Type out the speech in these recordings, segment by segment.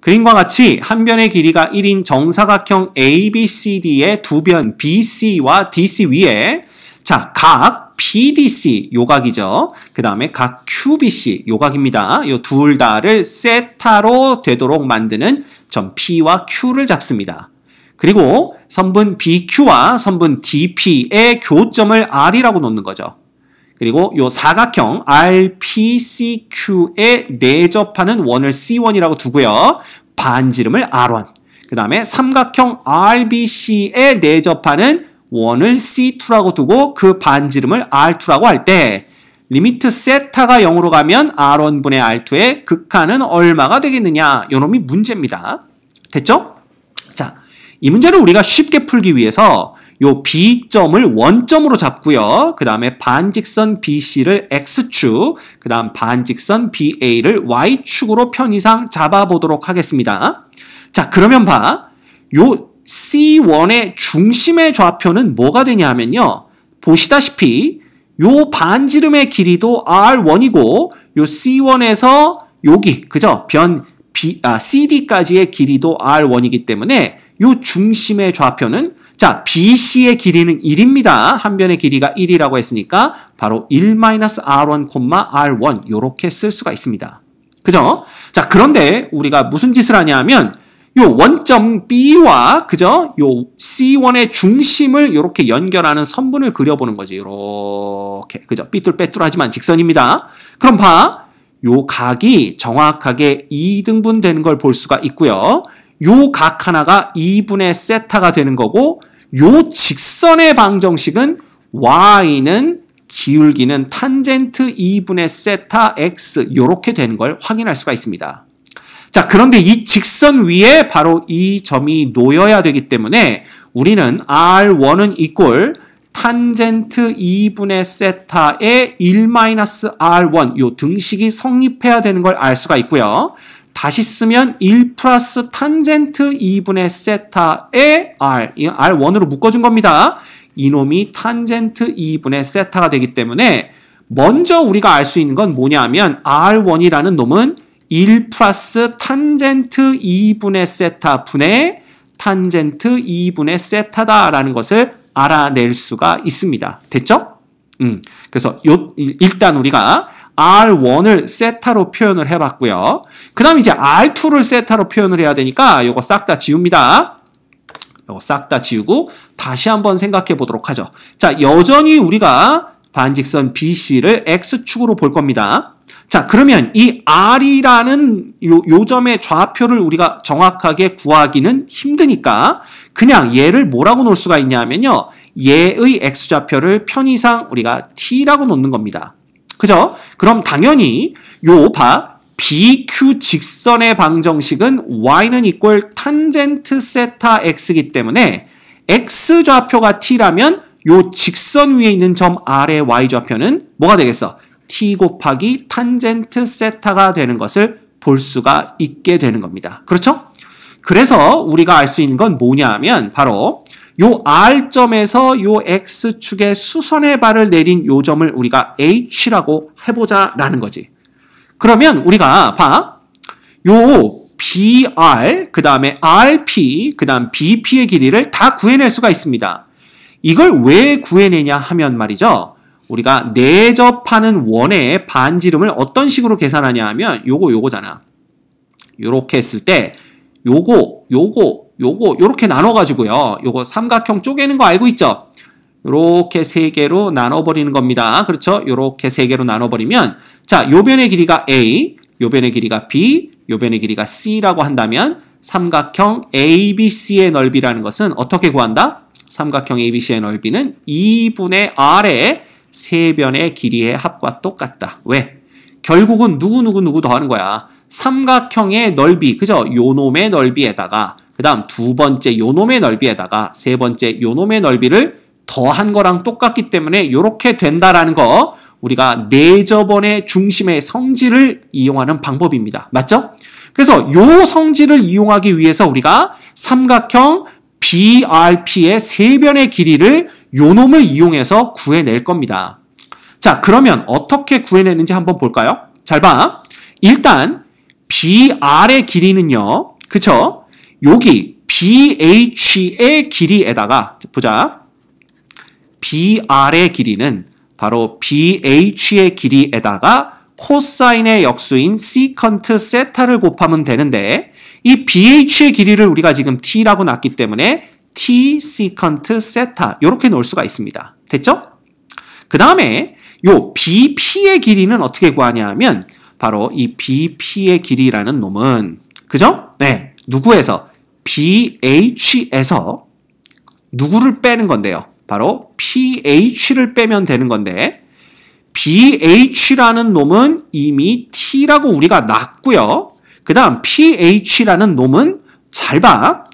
그림과 같이 한 변의 길이가 1인 정사각형 ABCD의 두 변 BC와 DC 위에 자, 각 PDC 요각이죠. 그 다음에 각 QBC 요각입니다. 요 둘 다를 세타로 되도록 만드는 점 P와 Q를 잡습니다. 그리고 선분 BQ와 선분 DP의 교점을 R이라고 놓는 거죠. 그리고 요 사각형 RPCQ에 내접하는 원을 C1이라고 두고요. 반지름을 R1. 그 다음에 삼각형 RBC에 내접하는 원을 C2라고 두고 그 반지름을 R2라고 할 때 리미트 세타가 0으로 가면 R1분의 R2의 극한은 얼마가 되겠느냐? 요놈이 문제입니다. 됐죠? 자, 이 문제를 우리가 쉽게 풀기 위해서 요 B점을 원점으로 잡고요. 그 다음에 반직선 BC를 X축, 그 다음 반직선 BA를 Y축으로 편의상 잡아보도록 하겠습니다. 자, 그러면 봐. 요 C1의 중심의 좌표는 뭐가 되냐 하면요. 보시다시피 요 반지름의 길이도 R1이고 요 C1에서 여기 그죠? 변 CD까지의 길이도 R1이기 때문에 요 중심의 좌표는 자, BC의 길이는 1입니다. 한 변의 길이가 1이라고 했으니까 바로 1-R1, R1 요렇게 쓸 수가 있습니다. 그죠? 자, 그런데 우리가 무슨 짓을 하냐 하면 요 원점 B와 그죠? 요 C1의 중심을 이렇게 연결하는 선분을 그려보는 거지. 요렇게 그죠? 삐뚤빼뚤하지만 직선입니다. 그럼 봐. 요 각이 정확하게 2등분 되는 걸 볼 수가 있고요. 요 각 하나가 2분의 세타가 되는 거고 요 직선의 방정식은 y는 기울기는 탄젠트 2분의 세타 x 요렇게 되는 걸 확인할 수가 있습니다. 자, 그런데 이 직선 위에 바로 이 점이 놓여야 되기 때문에 우리는 R1은 이꼴 탄젠트 2분의 세타의 1-R1 요 등식이 성립해야 되는 걸 알 수가 있고요. 다시 쓰면 1 플러스 탄젠트 2분의 세타의 R, R1으로 묶어준 겁니다. 이놈이 탄젠트 2분의 세타가 되기 때문에 먼저 우리가 알 수 있는 건 뭐냐 하면 R1이라는 놈은 1 플러스 탄젠트 2분의 세타 분의 탄젠트 2분의 세타다라는 것을 알아낼 수가 있습니다. 됐죠? 그래서 일단 우리가 R1을 세타로 표현을 해봤고요. 그 다음 이제 R2를 세타로 표현을 해야 되니까 요거 싹 다 지웁니다. 요거 싹 다 지우고 다시 한번 생각해 보도록 하죠. 자, 여전히 우리가 반직선 BC를 X축으로 볼 겁니다. 자, 그러면 이 R이라는 요 점의 좌표를 우리가 정확하게 구하기는 힘드니까 그냥 얘를 뭐라고 놓을 수가 있냐면요. 얘의 X좌표를 편의상 우리가 T라고 놓는 겁니다. 그죠? 그럼 당연히 요 BQ 직선의 방정식은 y는 이꼴 탄젠트 세타 x이기 때문에 x좌표가 t라면 요 직선 위에 있는 점 R의 y좌표는 뭐가 되겠어? t 곱하기 탄젠트 세타가 되는 것을 볼 수가 있게 되는 겁니다. 그렇죠? 그래서 우리가 알 수 있는 건 뭐냐 하면 바로 요 R점에서 요 X축의 수선의 발을 내린 요 점을 우리가 H라고 해보자 라는 거지. 그러면 우리가 요 BR, 그 다음에 RP, 그 다음 BP의 길이를 다 구해낼 수가 있습니다. 이걸 왜 구해내냐 하면 말이죠. 우리가 내접하는 원의 반지름을 어떤 식으로 계산하냐 하면 요거잖아. 요렇게 했을 때 요렇게 나눠가지고요. 요거 삼각형 쪼개는 거 알고 있죠? 요렇게 세 개로 나눠버리는 겁니다. 그렇죠? 요렇게 세 개로 나눠버리면 자, 요 변의 길이가 A, 요 변의 길이가 B, 요 변의 길이가 C라고 한다면 삼각형 ABC의 넓이라는 것은 어떻게 구한다? 삼각형 ABC의 넓이는 2분의 R의 세 변의 길이의 합과 똑같다. 왜? 결국은 누구 더하는 거야. 삼각형의 넓이, 그죠? 요놈의 넓이에다가 그 다음 두 번째 요놈의 넓이에다가 세 번째 요놈의 넓이를 더한 거랑 똑같기 때문에 이렇게 된다라는 거 우리가 내접원의 중심의 성질을 이용하는 방법입니다. 맞죠? 그래서 요 성질을 이용하기 위해서 우리가 삼각형 BRP의 세 변의 길이를 요놈을 이용해서 구해낼 겁니다. 자, 그러면 어떻게 구해내는지 한번 볼까요? 잘 봐. 일단 BR의 길이는요. 그쵸? 여기 BH의 길이에다가 보자. BR의 길이는 바로 BH의 길이에다가 코사인의 역수인 시컨트 세타를 곱하면 되는데 이 BH의 길이를 우리가 지금 T라고 놨기 때문에 T 시컨트 세타 이렇게 놓을 수가 있습니다. 됐죠? 그 다음에 요 BP의 길이는 어떻게 구하냐 하면 바로 이 BP의 길이라는 놈은 그죠? 네. 누구에서? BH에서 누구를 빼는 건데요? 바로 PH를 빼면 되는 건데 BH라는 놈은 이미 T라고 우리가 놨고요. 그 다음 PH라는 놈은 잘 봐.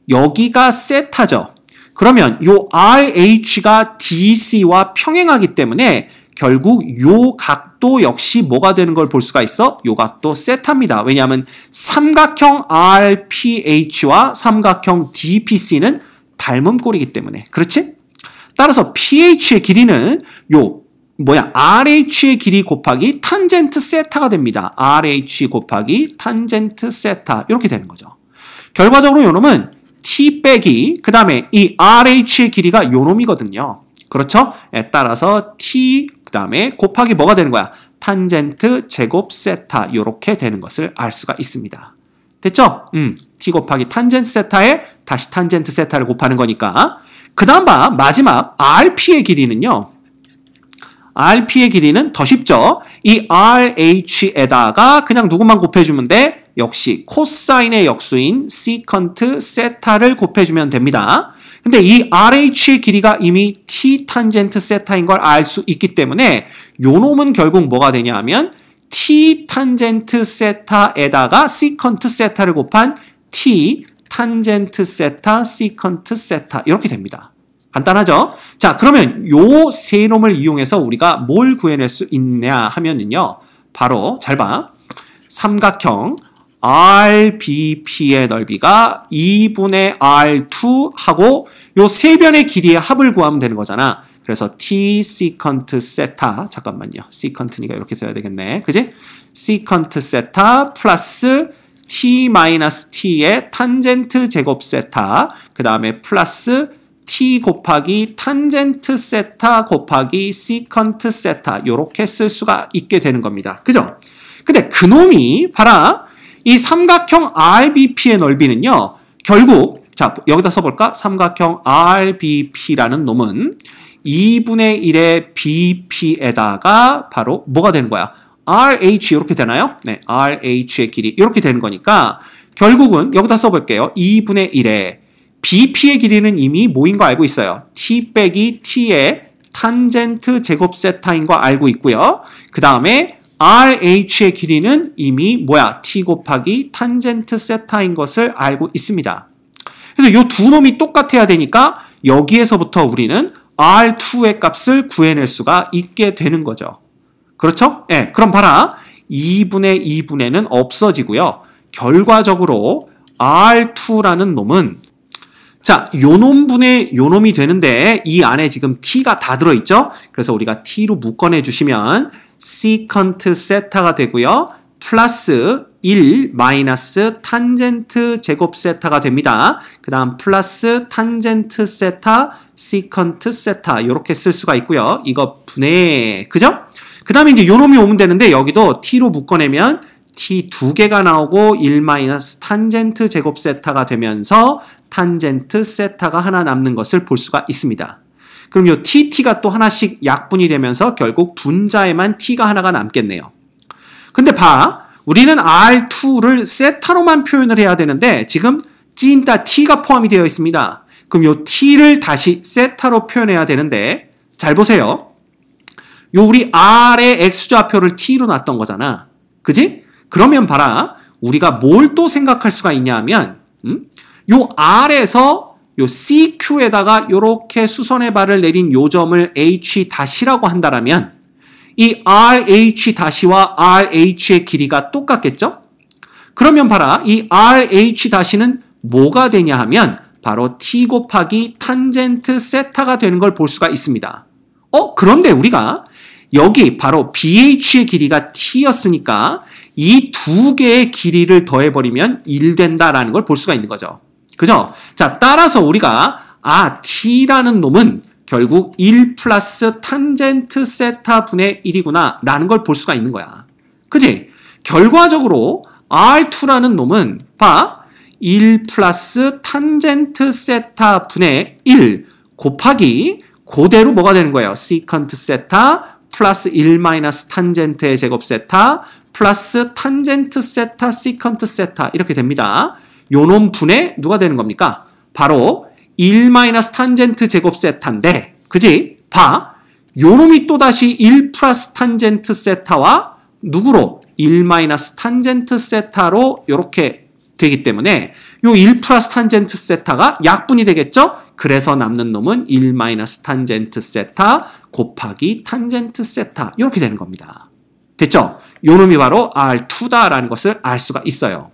여기가 세타죠. 그러면 요 RH가 DC와 평행하기 때문에 결국 요 각도 역시 뭐가 되는 걸 볼 수가 있어? 요 각도 세타입니다. 왜냐하면 삼각형 RPH와 삼각형 DPC는 닮은 꼴이기 때문에. 그렇지? 따라서 PH의 길이는 요 RH의 길이 곱하기 탄젠트 세타가 됩니다. RH 곱하기 탄젠트 세타 이렇게 되는 거죠. 결과적으로 요 놈은 T 빼기 그 다음에 이 RH의 길이가 요 놈이거든요. 그렇죠? 따라서 T 그 다음에 곱하기 뭐가 되는 거야? 탄젠트 제곱 세타 이렇게 되는 것을 알 수가 있습니다. 됐죠? T 곱하기 탄젠트 세타에 다시 탄젠트 세타를 곱하는 거니까 그 다음 봐 마지막 RP의 길이는요. RP의 길이는 더 쉽죠? 이 RH에다가 그냥 누구만 곱해주면 돼? 역시 코사인의 역수인 시컨트 세타를 곱해주면 됩니다. 근데 이 RH의 길이가 이미 T 탄젠트 세타인 걸 알 수 있기 때문에 요 놈은 결국 뭐가 되냐 하면 T 탄젠트 세타에다가 시컨트 세타를 곱한 T 탄젠트 세타 시컨트 세타 이렇게 됩니다. 간단하죠? 자, 그러면 요 세 놈을 이용해서 우리가 뭘 구해낼 수 있냐 하면은요. 바로 잘 봐. 삼각형 RBP의 넓이가 2분의 R2 하고 요 세 변의 길이의 합을 구하면 되는 거잖아. 그래서 T 시컨트 세타 잠깐만요. 시컨트니까 이렇게 써야 되겠네. 그지? 시컨트 세타 플러스 T 마이너스 T의 탄젠트 제곱 세타 그 다음에 플러스 T 곱하기 탄젠트 세타 곱하기 시컨트 세타 이렇게 쓸 수가 있게 되는 겁니다. 그죠? 근데 그놈이 봐라. 이 삼각형 RBP의 넓이는요. 결국 자 여기다 써볼까? 삼각형 RBP라는 놈은 2분의 1의 BP에다가 바로 뭐가 되는 거야? RH 이렇게 되나요? 네, RH의 길이 이렇게 되는 거니까 결국은 여기다 써볼게요. 2분의 1의 BP의 길이는 이미 뭐인 거 알고 있어요. T 빼기 T의 탄젠트 제곱 세타인 거 알고 있고요. 그 다음에 RH의 길이는 이미 뭐야? T 곱하기 탄젠트 세타인 것을 알고 있습니다. 그래서 이 두 놈이 똑같아야 되니까 여기에서부터 우리는 R2의 값을 구해낼 수가 있게 되는 거죠. 그렇죠? 네, 그럼 봐라. 2분의 2분의는 없어지고요. 결과적으로 R2라는 놈은 자, 요 놈분의 요 놈이 되는데 이 안에 지금 T가 다 들어있죠? 그래서 우리가 T로 묶어내 주시면 시컨트 세타가 되고요. 플러스 1 마이너스 탄젠트 제곱 세타가 됩니다. 그 다음 플러스 탄젠트 세타 시컨트 세타 이렇게 쓸 수가 있고요. 이거 분해 그죠? 그 다음에 이제 요 놈이 오면 되는데 여기도 T로 묶어내면 T 두 개가 나오고 1 마이너스 탄젠트 제곱 세타가 되면서 탄젠트 세타가 하나 남는 것을 볼 수가 있습니다. 그럼 요 TT가 또 하나씩 약분이 되면서 결국 분자에만 T가 하나가 남겠네요. 근데 봐. 우리는 R2를 세타로만 표현을 해야 되는데 지금 찐따 T가 포함이 되어 있습니다. 그럼 요 T를 다시 세타로 표현해야 되는데 잘 보세요. 요 우리 R의 X좌표를 T로 놨던 거잖아. 그지? 그러면 봐라. 우리가 뭘 또 생각할 수가 있냐 하면 요 R에서 요 CQ에다가 요렇게 수선의 발을 내린 요 점을 H-라고 한다라면 이 RH-와 RH의 길이가 똑같겠죠? 그러면 봐라. 이 RH-는 뭐가 되냐 하면 바로 T 곱하기 탄젠트 세타가 되는 걸 볼 수가 있습니다. 그런데 우리가 여기 바로 BH의 길이가 T였으니까 이 두 개의 길이를 더해버리면 1 된다라는 걸 볼 수가 있는 거죠. 그죠? 자, 따라서 우리가 t라는 놈은 결국 1 플러스 탄젠트 세타 분의 1이구나 라는 걸 볼 수가 있는 거야. 그지? 결과적으로 R2라는 놈은 1 플러스 탄젠트 세타 분의 1 곱하기 그대로 뭐가 되는 거예요? 시컨트 세타 플러스 1 마이너스 탄젠트의 제곱 세타 플러스 탄젠트 세타 시컨트 세타 이렇게 됩니다. 요놈 분의 누가 되는 겁니까? 바로 1 마이너스 탄젠트 제곱 세타인데 그지? 요놈이 또다시 1 플러스 탄젠트 세타와 누구로? 1 마이너스 탄젠트 세타로 이렇게 되기 때문에 요 1 플러스 탄젠트 세타가 약분이 되겠죠? 그래서 남는 놈은 1 마이너스 탄젠트 세타 곱하기 탄젠트 세타 이렇게 되는 겁니다. 됐죠? 요 놈이 바로 R2다라는 것을 알 수가 있어요.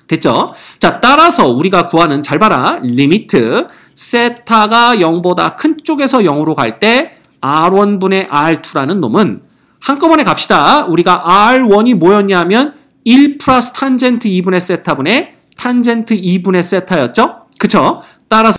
됐죠? 자, 따라서 우리가 구하는 잘 봐라. 리미트 세타가 0보다 큰 쪽에서 0으로 갈 때 R1분의 R2라는 놈은 한꺼번에 갑시다. 우리가 R1이 뭐였냐면 1 플러스 탄젠트 2분의 세타분의 탄젠트 2분의 세타였죠? 그쵸? 따라서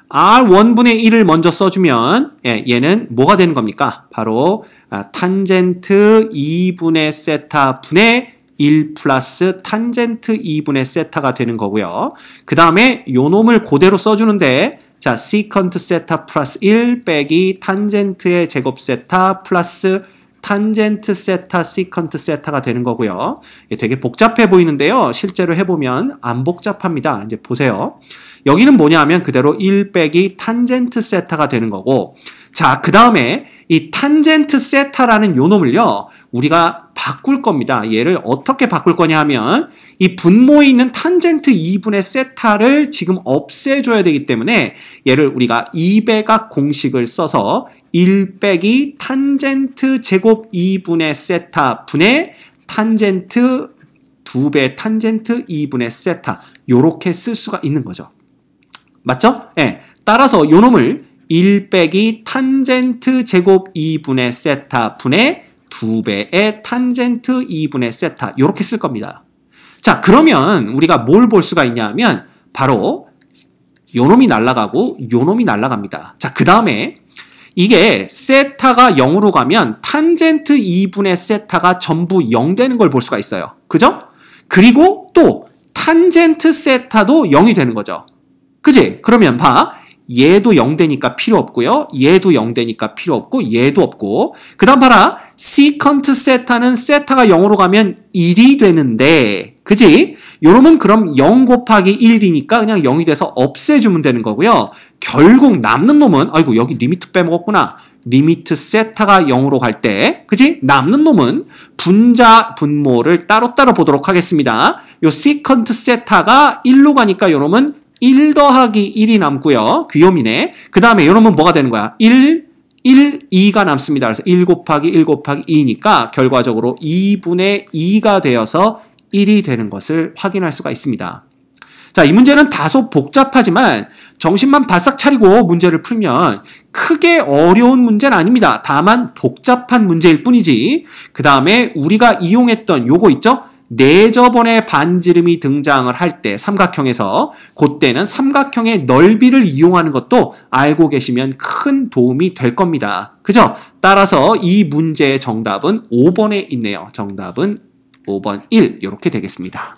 R1분의 1을 먼저 써주면 얘는 뭐가 되는 겁니까? 바로 탄젠트 2분의 세타분의 1 플러스 탄젠트 2분의 세타가 되는 거고요. 그 다음에 요 놈을 그대로 써주는데 자, 시컨트 세타 플러스 1 빼기 탄젠트의 제곱 세타 플러스 탄젠트 세타 시컨트 세타가 되는 거고요. 되게 복잡해 보이는데요. 실제로 해보면 안 복잡합니다. 이제 보세요. 여기는 뭐냐면 그대로 1 빼기 탄젠트 세타가 되는 거고 자, 그 다음에 이 탄젠트 세타라는 요 놈을요. 우리가 바꿀 겁니다. 얘를 어떻게 바꿀 거냐 하면 이 분모에 있는 탄젠트 2분의 세타를 지금 없애줘야 되기 때문에 얘를 우리가 2배각 공식을 써서 1 빼기 탄젠트 제곱 2분의 세타 분의 탄젠트 2배 탄젠트 2분의 세타 요렇게 쓸 수가 있는 거죠. 맞죠? 네. 따라서 요 놈을 1 빼기 탄젠트 제곱 2분의 세타 분의 2배의 탄젠트 2분의 세타 요렇게 쓸 겁니다. 자, 그러면 우리가 뭘 볼 수가 있냐 하면 바로 요 놈이 날아가고 요 놈이 날아갑니다. 자, 그 다음에 이게 세타가 0으로 가면 탄젠트 2분의 세타가 전부 0 되는 걸 볼 수가 있어요. 그죠? 그리고 또 탄젠트 세타도 0이 되는 거죠. 그지? 그러면 얘도 0 되니까 필요 없고요. 얘도 0 되니까 필요 없고 얘도 없고 그 다음 봐라. 시컨트 세타는 세타가 0으로 가면 1이 되는데 그지? 요놈은 그럼 0 곱하기 1이니까 그냥 0이 돼서 없애주면 되는 거고요. 결국 남는 놈은 아이고 여기 리미트 빼먹었구나. 리미트 세타가 0으로 갈 때 그지? 남는 놈은 분자 분모를 따로따로 보도록 하겠습니다. 요 시컨트 세타가 1로 가니까 요 놈은 1 더하기 1이 남고요. 귀요미네. 그 다음에 요놈은 뭐가 되는 거야? 1, 2가 남습니다. 그래서 1 곱하기 1 곱하기 2니까 결과적으로 2분의 2가 되어서 1이 되는 것을 확인할 수가 있습니다. 자, 이 문제는 다소 복잡하지만 정신만 바싹 차리고 문제를 풀면 크게 어려운 문제는 아닙니다. 다만 복잡한 문제일 뿐이지. 그 다음에 우리가 이용했던 요거 있죠? 내저번에 반지름이 등장을 할 때 삼각형에서 그때는 삼각형의 넓이를 이용하는 것도 알고 계시면 큰 도움이 될 겁니다. 그죠? 따라서 이 문제의 정답은 5번에 있네요. 정답은 5번 1 이렇게 되겠습니다.